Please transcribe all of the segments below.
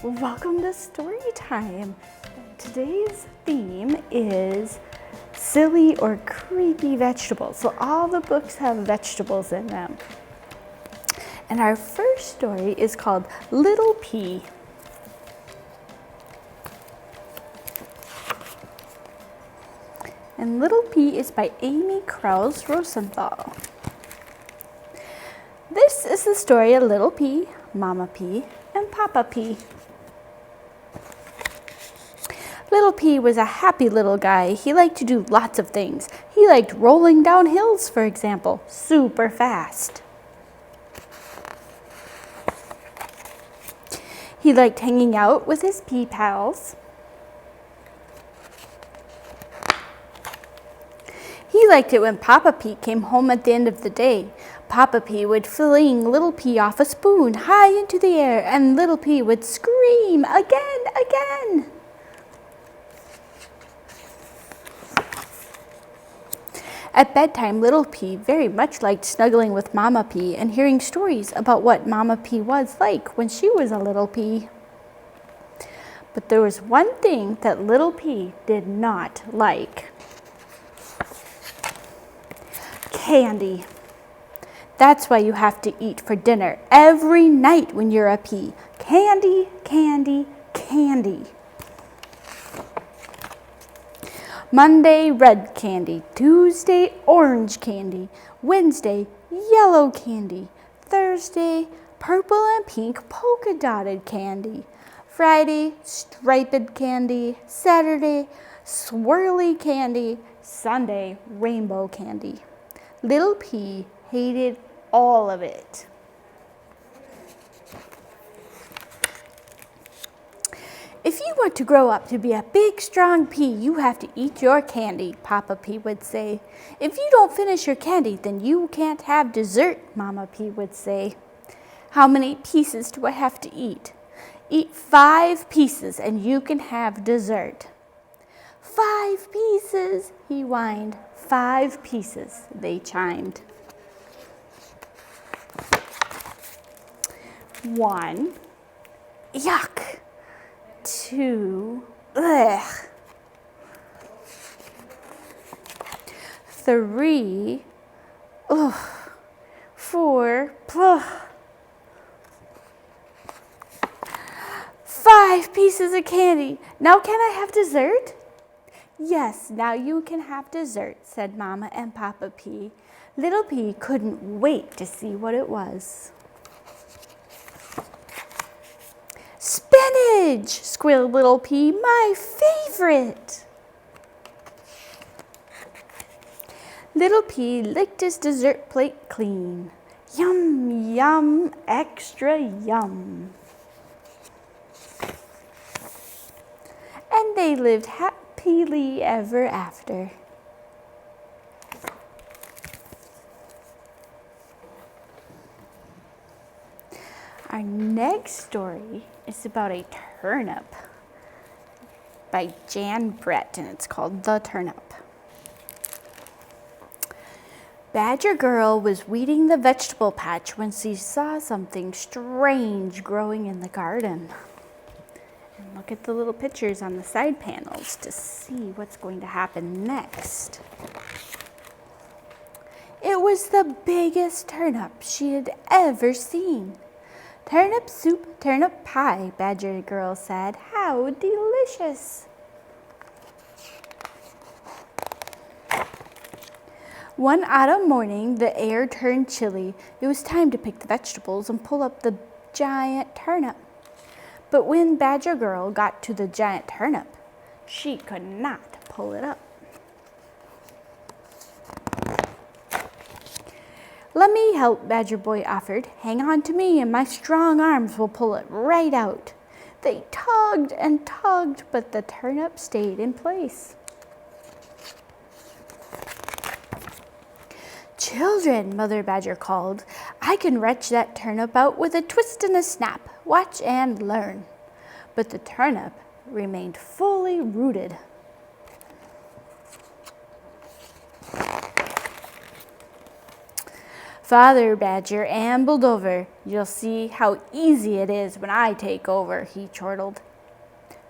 Welcome to story time. Today's theme is silly or creepy vegetables. So all the books have vegetables in them. And our first story is called Little Pea. And Little Pea is by Amy Krause Rosenthal. This is the story of Little Pea, Mama Pea, and Papa Pea. Little Pea was a happy little guy. He liked to do lots of things. He liked rolling down hills, for example, super fast. He liked hanging out with his pea pals. He liked it when Papa Pea came home at the end of the day. Papa Pea would fling Little Pea off a spoon high into the air, and Little Pea would scream, "Again, again!" At bedtime, Little Pea very much liked snuggling with Mama Pea and hearing stories about what Mama Pea was like when she was a little pea. But there was one thing that Little Pea did not like. Candy. That's why you have to eat for dinner every night when you're a pea. Candy, candy, candy. Monday, red candy. Tuesday, orange candy. Wednesday, yellow candy. Thursday, purple and pink polka dotted candy. Friday, striped candy. Saturday, swirly candy. Sunday, rainbow candy. Little Pea hated all of it. "If you want to grow up to be a big, strong pea, you have to eat your candy," Papa Pea would say. "If you don't finish your candy, then you can't have dessert," Mama Pea would say. "How many pieces do I have to eat?" "Eat 5 pieces and you can have dessert." "5 pieces," he whined. 5 pieces, they chimed. 1, yuck. 2, ugh. 3, ugh. 4, ugh. 5 pieces of candy. Now can I have dessert? "Yes, now you can have dessert," said Mama and Papa Pea. Little Pea couldn't wait to see what it was. "Spinach!" squealed Little Pea. "My favorite!" Little Pea licked his dessert plate clean. Yum, yum, extra yum. And they lived happily ever after. Our next story is about a turnip by Jan Brett, and it's called The Turnip. Badger Girl was weeding the vegetable patch when she saw something strange growing in the garden. And look at the little pictures on the side panels to see what's going to happen next. It was the biggest turnip she had ever seen. "Turnip soup, turnip pie," Badger Girl said. "How delicious." One autumn morning, the air turned chilly. It was time to pick the vegetables and pull up the giant turnip. But when Badger Girl got to the giant turnip, she could not pull it up. "Let me help," Badger Boy offered. "Hang on to me and my strong arms will pull it right out." They tugged and tugged, but the turnip stayed in place. "Children," Mother Badger called, "I can wrench that turnip out with a twist and a snap. Watch and learn." But the turnip remained fully rooted. Father Badger ambled over. You'll see how easy it is when I take over, he chortled.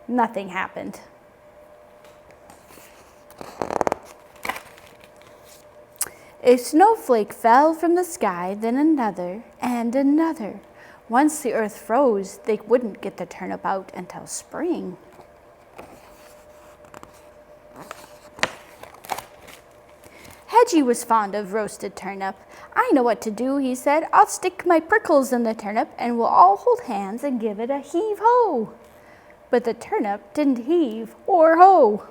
Nothing happened. A snowflake fell from the sky, then another and another. Once the earth froze, they wouldn't get the turnip out until spring. Hedgie was fond of roasted turnip. I know what to do, he said. I'll stick my prickles in the turnip and we'll all hold hands and give it a heave-ho. But the turnip didn't heave or ho.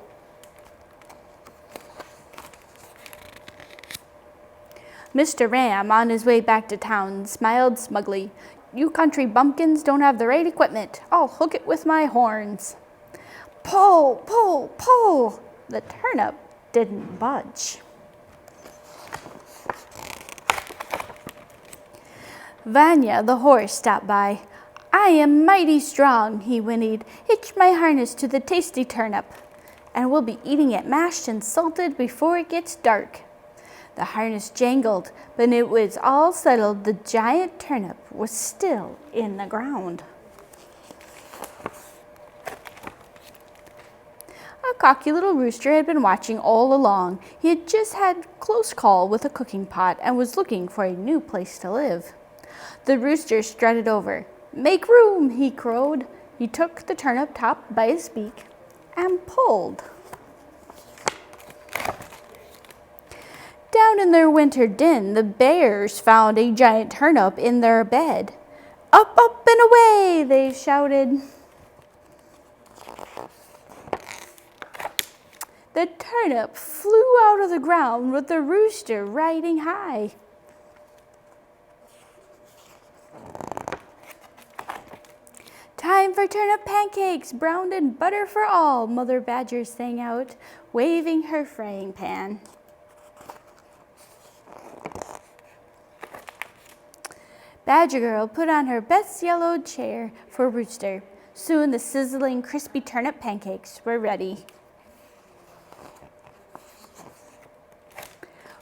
Mr. Ram, on his way back to town, smiled smugly. You country bumpkins don't have the right equipment. I'll hook it with my horns. Pull, pull, pull. The turnip didn't budge. Vanya, the horse, stopped by. I am mighty strong, he whinnied. Hitch my harness to the tasty turnip, and we'll be eating it mashed and salted before it gets dark. The harness jangled, but it was all settled. The giant turnip was still in the ground. A cocky little rooster had been watching all along. He had just had close call with a cooking pot and was looking for a new place to live. The rooster strutted over. Make room, he crowed. He took the turnip top by his beak and pulled. Down in their winter den, the bears found a giant turnip in their bed. Up, up, and away, they shouted. The turnip flew out of the ground with the rooster riding high. Time for turnip pancakes, browned in butter for all, Mother Badger sang out, waving her frying pan. Badger Girl put on her best yellowed chair for Rooster. Soon the sizzling, crispy turnip pancakes were ready.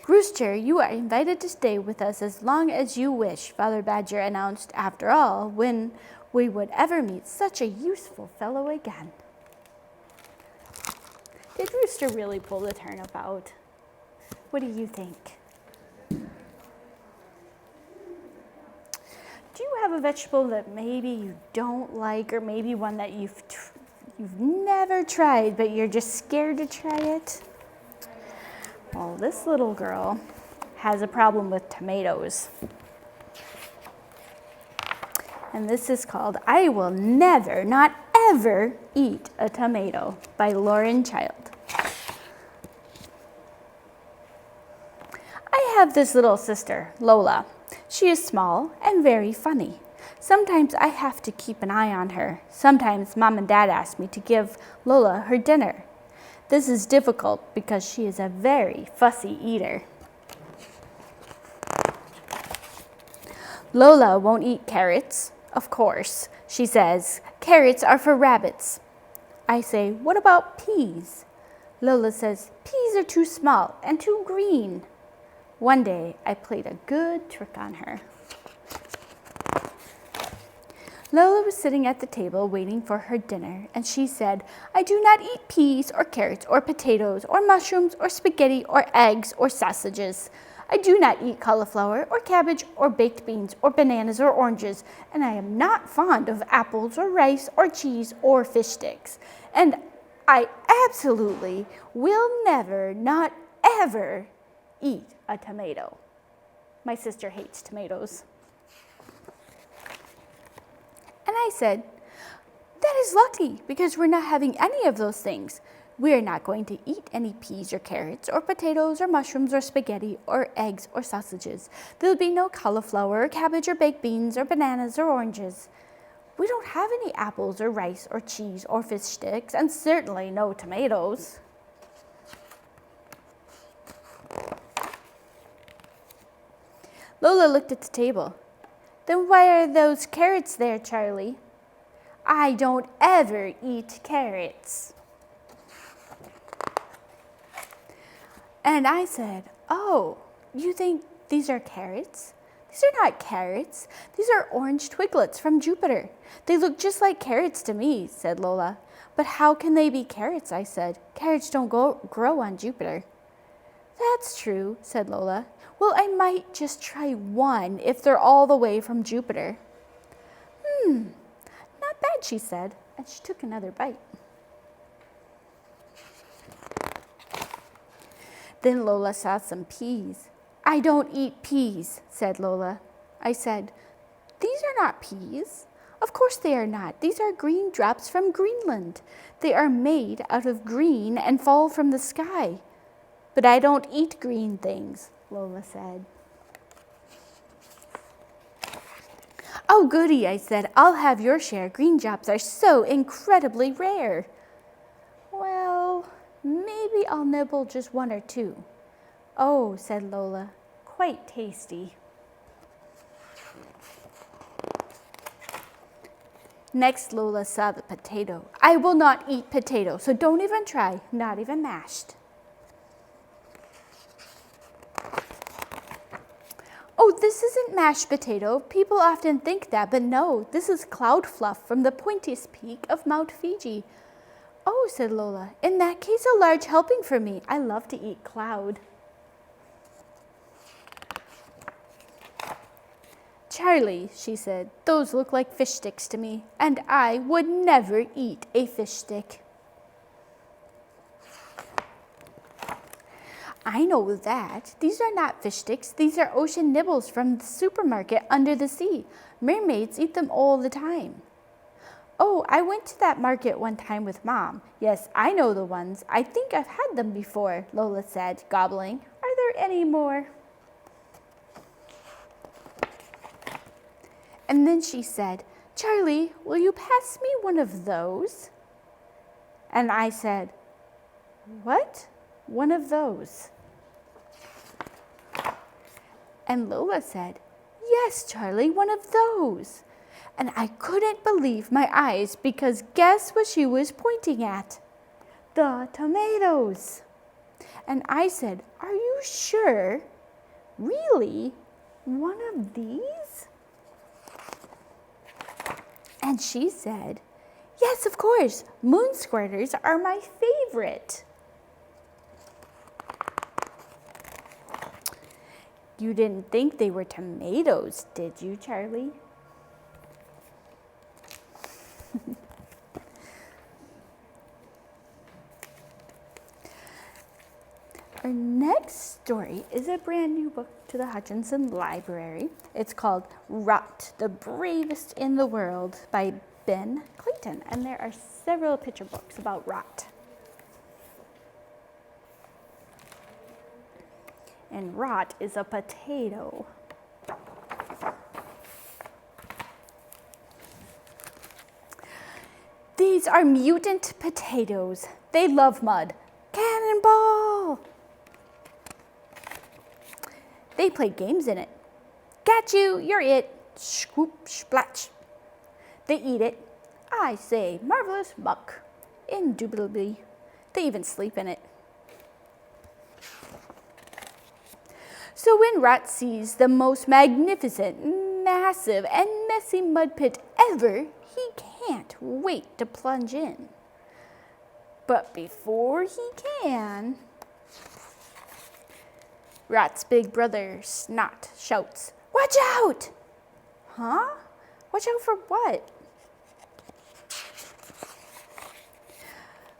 Rooster, you are invited to stay with us as long as you wish, Father Badger announced. After all, when we would ever meet such a useful fellow again. Did Rooster really pull the turnip out? What do you think? Do you have a vegetable that maybe you don't like, or maybe one that you've never tried, but you're just scared to try it? Well, this little girl has a problem with tomatoes. And this is called I Will Never, Not Ever Eat a Tomato by Lauren Child. I have this little sister, Lola. She is small and very funny. Sometimes I have to keep an eye on her. Sometimes Mom and Dad ask me to give Lola her dinner. This is difficult because she is a very fussy eater. Lola won't eat carrots. Of course, she says, carrots are for rabbits. I say, what about peas? Lola says, peas are too small and too green. One day, I played a good trick on her. Lola was sitting at the table waiting for her dinner, and she said, I do not eat peas or carrots or potatoes or mushrooms or spaghetti or eggs or sausages. I do not eat cauliflower or cabbage or baked beans or bananas or oranges, and I am not fond of apples or rice or cheese or fish sticks. And I absolutely will never, not ever, eat a tomato. My sister hates tomatoes. And I said, that is lucky because we're not having any of those things. We are not going to eat any peas or carrots or potatoes or mushrooms or spaghetti or eggs or sausages. There'll be no cauliflower or cabbage or baked beans or bananas or oranges. We don't have any apples or rice or cheese or fish sticks, and certainly no tomatoes. Lola looked at the table. Then why are those carrots there, Charlie? I don't ever eat carrots. And I said, oh, you think these are carrots? These are not carrots. These are orange twiglets from Jupiter. They look just like carrots to me, said Lola. But how can they be carrots, I said. Carrots don't grow on Jupiter. That's true, said Lola. Well, I might just try one if they're all the way from Jupiter. Not bad, she said, and she took another bite. Then Lola saw some peas. I don't eat peas, said Lola. I said, these are not peas. Of course they are not. These are green drops from Greenland. They are made out of green and fall from the sky. But I don't eat green things, Lola said. Oh, goody, I said. I'll have your share. Green drops are so incredibly rare. Well, maybe I'll nibble just one or two. Oh, said Lola, quite tasty. Next, Lola saw the potato. I will not eat potato, so don't even try, not even mashed. Oh, this isn't mashed potato. People often think that, but no, this is cloud fluff from the pointiest peak of Mount Fiji. Oh, said Lola, in that case, a large helping for me. I love to eat cloud. Charlie, she said, those look like fish sticks to me, and I would never eat a fish stick. I know that. These are not fish sticks. These are ocean nibbles from the supermarket under the sea. Mermaids eat them all the time. Oh, I went to that market one time with Mom. Yes, I know the ones. I think I've had them before, Lola said, gobbling. Are there any more? And then she said, Charlie, will you pass me one of those? And I said, what? One of those? And Lola said, yes, Charlie, one of those. And I couldn't believe my eyes because guess what she was pointing at? The tomatoes. And I said, are you sure? Really? One of these? And she said, yes, of course, moon squirters are my favorite. You didn't think they were tomatoes, did you, Charlie? Our next story is a brand new book to the Hutchinson Library. It's called Rot, the Bravest in the World by Ben Clayton, and there are several picture books about rot. And rot is a potato. These are mutant potatoes. They love mud. Cannonball! They play games in it. Got you, you're it. Scoop, splatch. They eat it. I say, marvelous muck. Indubitably. They even sleep in it. So when Rot sees the most magnificent, massive, and messy mud pit ever, he can't wait to plunge in. But before he can, Rot's big brother, Snot, shouts, watch out! Huh? Watch out for what?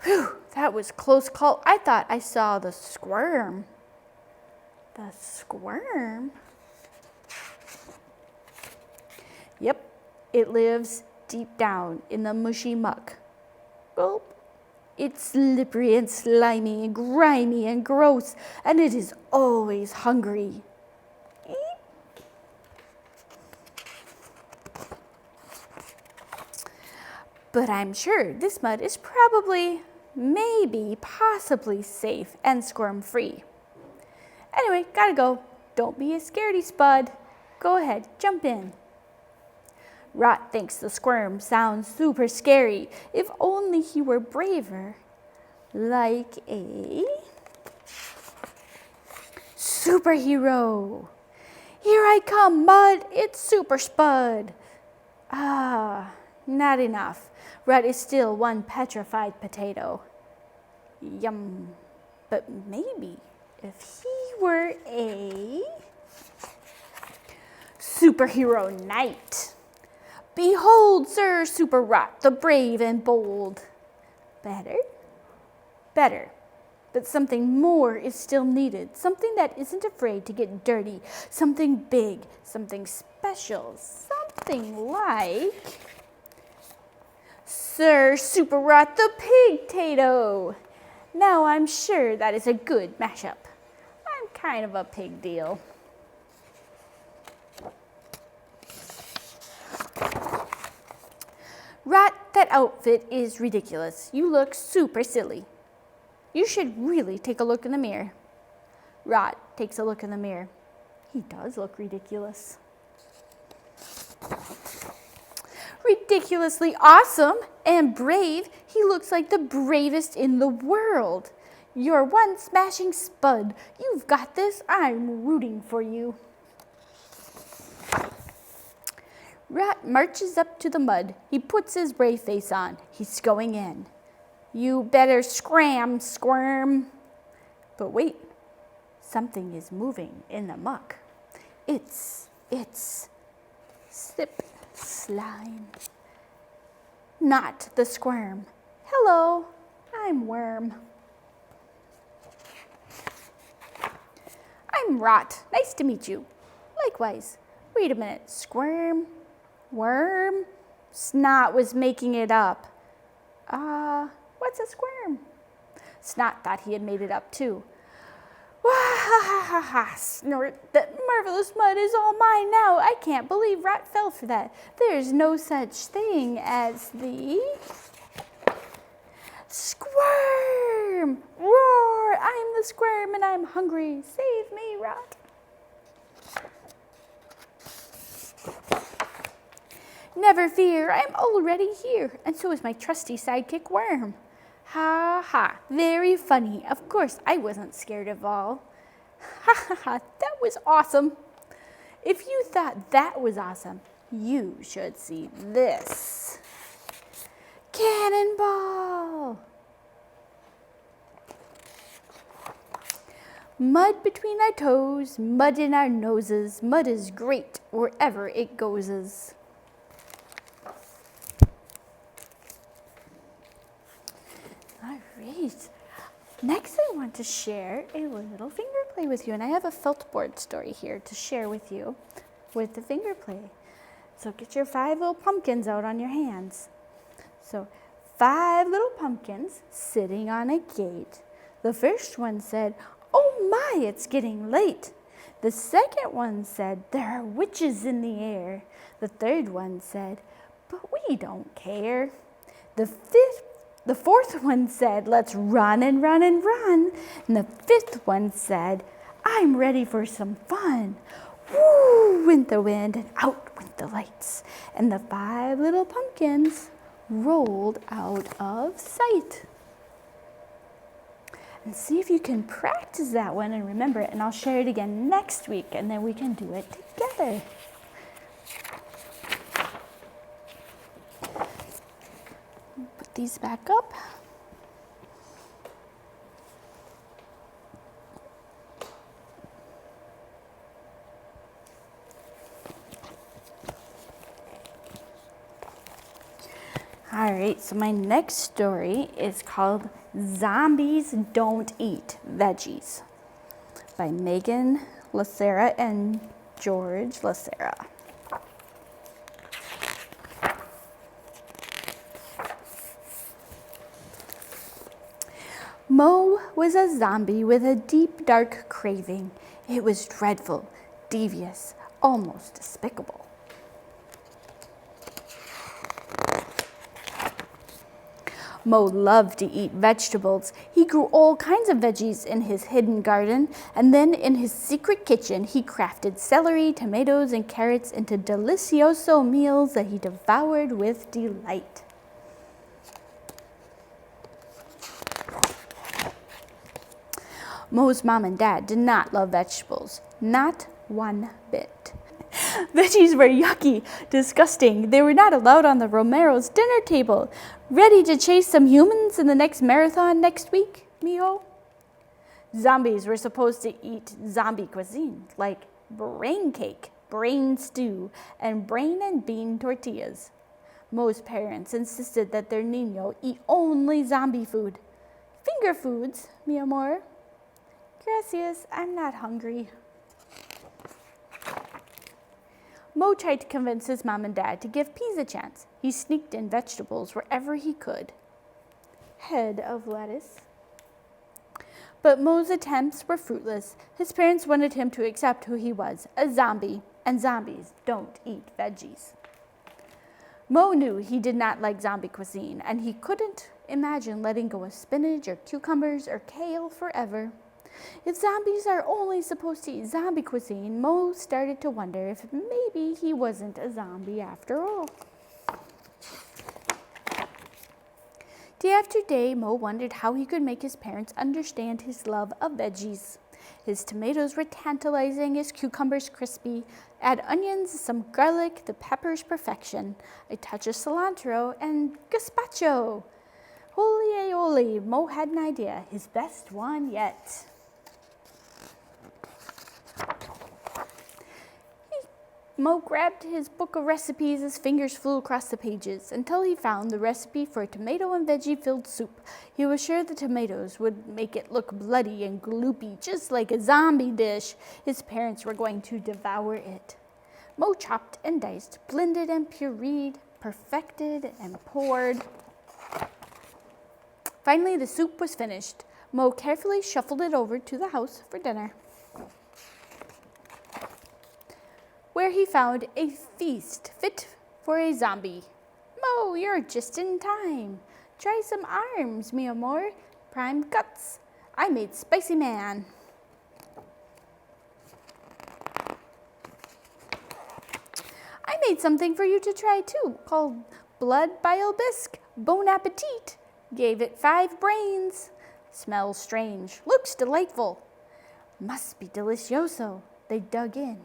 Whew, that was close call. I thought I saw the squirm. The squirm? Yep, it lives deep down in the mushy muck. Gulp. It's slippery and slimy and grimy and gross, and it is always hungry. But I'm sure this mud is probably, maybe, possibly safe and squirm-free. Anyway, gotta go. Don't be a scaredy spud. Go ahead, jump in. Rot thinks the squirm sounds super scary. If only he were braver. Like a superhero. Here I come, Mud. It's Super Spud. Ah, not enough. Rut is still one petrified potato. Yum. But maybe if he were a superhero knight. Behold, Sir Super Rut, the brave and bold. Better? Better. But something more is still needed. Something that isn't afraid to get dirty. Something big. Something special. Something like Sir Super Rut, the pig-tato. Now I'm sure that is a good mashup. I'm kind of a pig deal. Rat, that outfit is ridiculous. You look super silly. You should really take a look in the mirror. Rat takes a look in the mirror. He does look ridiculous. Ridiculously awesome and brave. He looks like the bravest in the world. You're one smashing spud. You've got this. I'm rooting for you. Rat marches up to the mud. He puts his brave face on. He's going in. You better squirm. But wait, something is moving in the muck. It's slip, slime. Not the squirm. Hello, I'm Worm. I'm Rot. Nice to meet you. Likewise. Wait a minute. Squirm? Worm? Snot was making it up. What's a squirm? Snot thought he had made it up too. Wah ha ha ha ha, snort. That marvelous mud is all mine now. I can't believe Rat fell for that. There's no such thing as the squirm. Roar! I'm the squirm and I'm hungry. Save me, Rat. Never fear, I'm already here, and so is my trusty sidekick Worm. Ha ha, very funny. Of course, I wasn't scared of all. Ha ha ha, that was awesome. If you thought that was awesome, you should see this. Cannonball! Mud between our toes, mud in our noses. Mud is great wherever it goes. All right. Next, I want to share a little finger play with you, and I have a felt board story here to share with you with the finger play. So get your 5 little pumpkins out on your hands. So 5 little pumpkins sitting on a gate. The first one said, "Oh my, it's getting late." The second one said, "There are witches in the air." The third one said, "But we don't care." The fourth one said, "Let's run and run and run." And the fifth one said, "I'm ready for some fun." Woo went the wind and out went the lights. And the 5 little pumpkins rolled out of sight. And see if you can practice that one and remember it. And I'll share it again next week, and then we can do it together. Put these back up. All right, so my next story is called Zombies Don't Eat Veggies by Megan Lacera and George Lacera. Mo was a zombie with a deep, dark craving. It was dreadful, devious, almost despicable. Mo loved to eat vegetables. He grew all kinds of veggies in his hidden garden, and then in his secret kitchen, he crafted celery, tomatoes, and carrots into delicioso meals that he devoured with delight. Mo's mom and dad did not love vegetables, not one bit. Veggies were yucky, disgusting. They were not allowed on the Romero's dinner table. Ready to chase some humans in the next marathon next week, mijo? Zombies were supposed to eat zombie cuisine, like brain cake, brain stew, and brain and bean tortillas. Most parents insisted that their niño eat only zombie food. Finger foods, mi amor. Gracias, I'm not hungry. Mo tried to convince his mom and dad to give peas a chance. He sneaked in vegetables wherever he could. Head of lettuce. But Mo's attempts were fruitless. His parents wanted him to accept who he was, a zombie, and zombies don't eat veggies. Mo knew he did not like zombie cuisine, and he couldn't imagine letting go of spinach or cucumbers or kale forever. If zombies are only supposed to eat zombie cuisine, Mo started to wonder if maybe he wasn't a zombie after all. Day after day, Mo wondered how he could make his parents understand his love of veggies. His tomatoes were tantalizing, his cucumbers crispy. Add onions, some garlic, the peppers perfection, a touch of cilantro, and gazpacho. Holy aioli, Mo had an idea, his best one yet. Mo grabbed his book of recipes, his fingers flew across the pages, until he found the recipe for a tomato and veggie-filled soup. He was sure the tomatoes would make it look bloody and gloopy, just like a zombie dish. His parents were going to devour it. Mo chopped and diced, blended and pureed, perfected and poured. Finally, the soup was finished. Mo carefully shuffled it over to the house for dinner, where he found a feast fit for a zombie. Mo, you're just in time. Try some arms, mi amor. Prime cuts. I made spicy man. I made something for you to try too, called blood bile bisque. Bon appetit. Gave it 5 brains. Smells strange. Looks delightful. Must be delicioso. They dug in.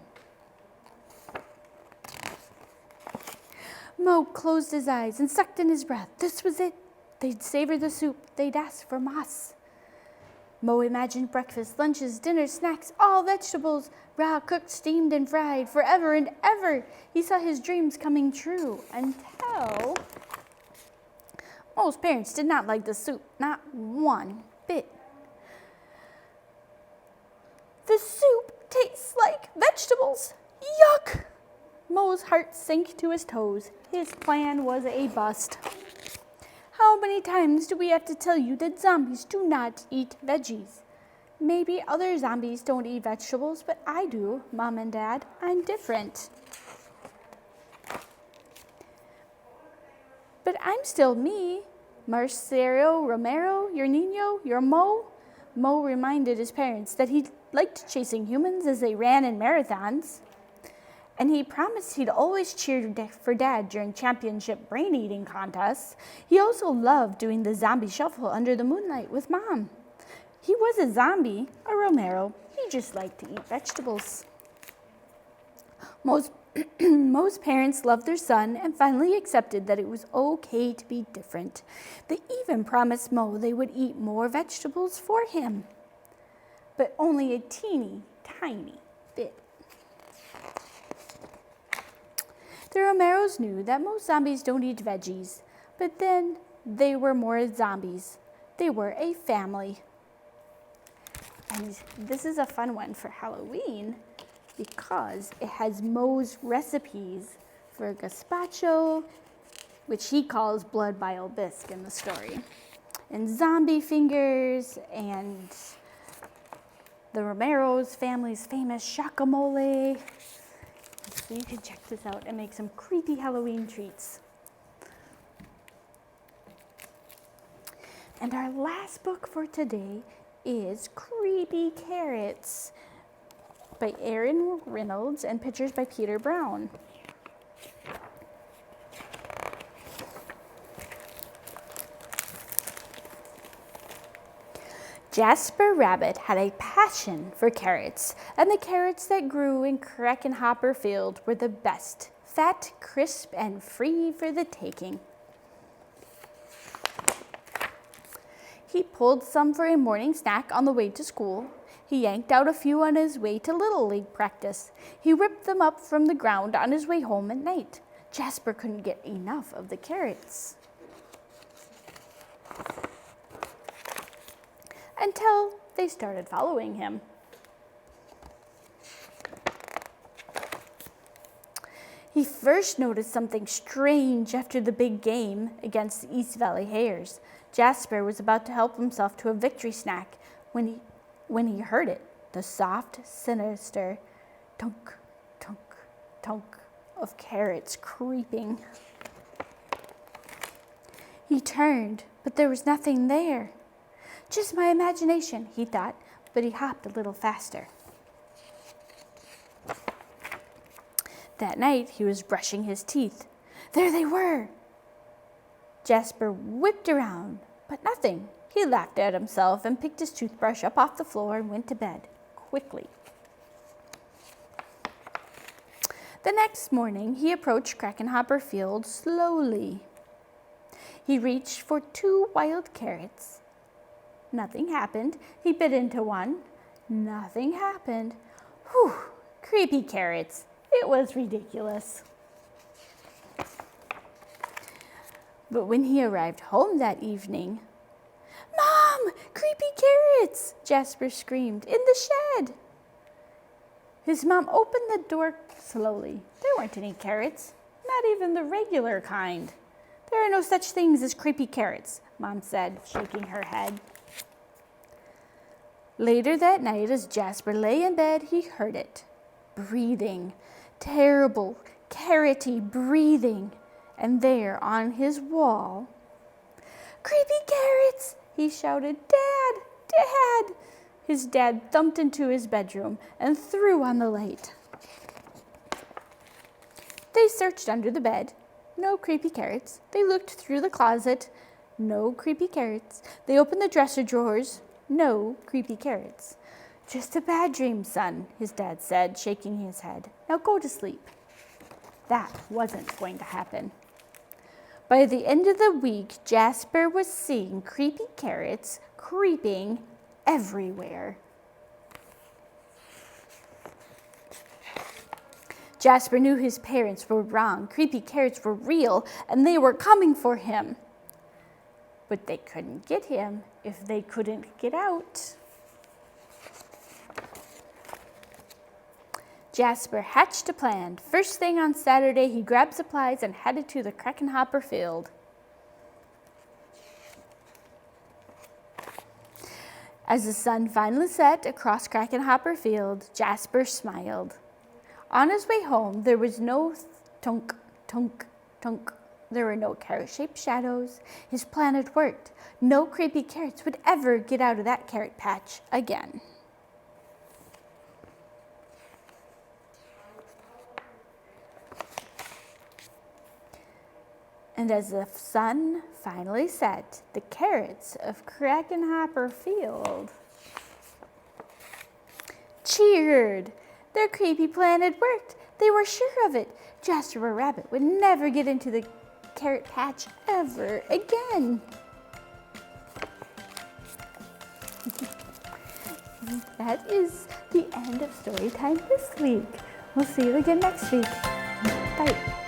Mo closed his eyes and sucked in his breath. This was it. They'd savor the soup. They'd ask for mas. Mo imagined breakfast, lunches, dinners, snacks, all vegetables, raw, cooked, steamed, and fried, forever and ever. He saw his dreams coming true until Mo's parents did not like the soup, not one bit. The soup tastes like vegetables. Yuck! Mo's heart sank to his toes. His plan was a bust. How many times do we have to tell you that zombies do not eat veggies? Maybe other zombies don't eat vegetables, but I do, Mom and Dad. I'm different. But I'm still me. Marcelo Romero, your niño, your Mo. Mo reminded his parents that he liked chasing humans as they ran in marathons. And he promised he'd always cheer for Dad during championship brain-eating contests. He also loved doing the zombie shuffle under the moonlight with Mom. He was a zombie, a Romero. He just liked to eat vegetables. Most parents loved their son and finally accepted that it was okay to be different. They even promised Mo they would eat more vegetables for him, but only a teeny tiny bit. The Romeros knew that most zombies don't eat veggies, but then they were more zombies. They were a family. And this is a fun one for Halloween because it has Mo's recipes for gazpacho, which he calls blood bile bisque in the story, and zombie fingers, and the Romero's family's famous guacamole. So you can check this out and make some creepy Halloween treats. And our last book for today is Creepy Carrots by Aaron Reynolds and pictures by Peter Brown. Jasper Rabbit had a passion for carrots, and the carrots that grew in Crackenhopper Field were the best, fat, crisp, and free for the taking. He pulled some for a morning snack on the way to school. He yanked out a few on his way to Little League practice. He ripped them up from the ground on his way home at night. Jasper couldn't get enough of the carrots. Until they started following him. He first noticed something strange after the big game against the East Valley Hares. Jasper was about to help himself to a victory snack when he heard it, the soft, sinister tunk, tunk, tunk of carrots creeping. He turned, but there was nothing there. Just my imagination, he thought, but he hopped a little faster. That night, he was brushing his teeth. There they were! Jasper whipped around, but nothing. He laughed at himself and picked his toothbrush up off the floor and went to bed, quickly. The next morning, he approached Crackenhopper Field slowly. He reached for 2 wild carrots. Nothing happened. He bit into one. Nothing happened. Whew, creepy carrots. It was ridiculous. But when he arrived home that evening, "Mom, creepy carrots!" Jasper screamed, "in the shed!" His mom opened the door slowly. There weren't any carrots, not even the regular kind. "There are no such things as creepy carrots," Mom said, shaking her head. Later that night, as Jasper lay in bed, he heard it. Breathing. Terrible, carroty breathing. And there on his wall, "Creepy carrots!" he shouted. "Dad! Dad!" His dad thumped into his bedroom and threw on the light. They searched under the bed. No creepy carrots. They looked through the closet. No creepy carrots. They opened the dresser drawers. No creepy carrots. "Just a bad dream, son," his dad said, shaking his head. "Now go to sleep." That wasn't going to happen. By the end of the week, Jasper was seeing creepy carrots creeping everywhere. Jasper knew his parents were wrong. Creepy carrots were real, and they were coming for him. But they couldn't get him if they couldn't get out. Jasper hatched a plan. First thing on Saturday, he grabbed supplies and headed to the Crackenhopper Field. As the sun finally set across Crackenhopper Field, Jasper smiled. On his way home, there was no tunk, tunk, tunk. There were no carrot-shaped shadows. His plan had worked. No creepy carrots would ever get out of that carrot patch again. And as the sun finally set, the carrots of Crackenhopper Field cheered. Their creepy plan had worked. They were sure of it. Jasper Rabbit would never get into the carrot patch ever again. That is the end of story time this week. We'll see you again next week. Bye.